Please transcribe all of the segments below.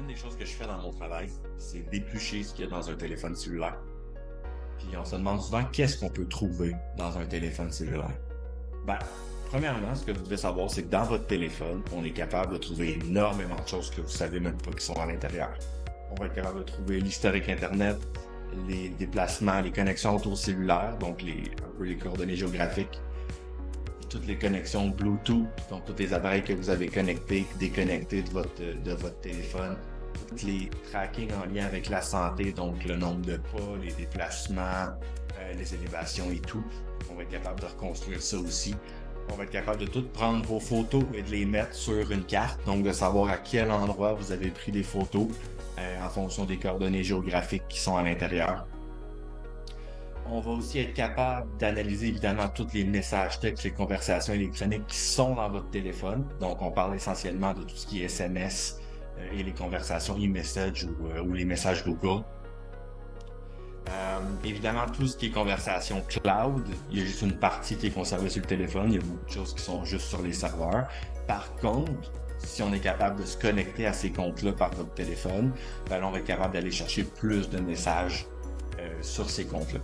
Une des choses que je fais dans mon travail, c'est d'éplucher ce qu'il y a dans un téléphone cellulaire. Puis on se demande souvent qu'est-ce qu'on peut trouver dans un téléphone cellulaire. Ben, premièrement, ce que vous devez savoir, c'est que dans votre téléphone, on est capable de trouver énormément de choses que vous savez même pas qui sont à l'intérieur. On va être capable de trouver l'historique Internet, les déplacements, les connexions autour cellulaires, donc un peu les coordonnées géographiques, toutes les connexions Bluetooth, donc tous les appareils que vous avez connectés, déconnectés de votre téléphone, tous les tracking en lien avec la santé, donc le nombre de pas, les déplacements, les élévations et tout. On va être capable de reconstruire ça aussi. On va être capable de tout prendre vos photos et de les mettre sur une carte, donc de savoir à quel endroit vous avez pris des photos en fonction des coordonnées géographiques qui sont à l'intérieur. On va aussi être capable d'analyser évidemment tous les messages textes, les conversations électroniques qui sont dans votre téléphone. Donc, on parle essentiellement de tout ce qui est SMS et les conversations e-message ou les messages Google. Évidemment, tout ce qui est conversation cloud, il y a juste une partie qui est conservée sur le téléphone. Il y a beaucoup de choses qui sont juste sur les serveurs. Par contre, si on est capable de se connecter à ces comptes-là par votre téléphone, ben on va être capable d'aller chercher plus de messages sur ces comptes-là.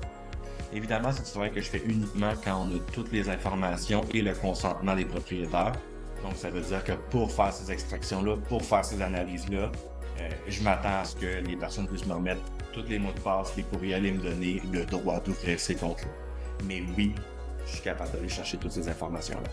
Évidemment, c'est un travail que je fais uniquement quand on a toutes les informations et le consentement des propriétaires. Donc, ça veut dire que pour faire ces extractions-là, pour faire ces analyses-là, je m'attends à ce que les personnes puissent me remettre tous les mots de passe, les courriels et me donner le droit d'ouvrir ces comptes-là. Mais oui, je suis capable d'aller chercher toutes ces informations-là.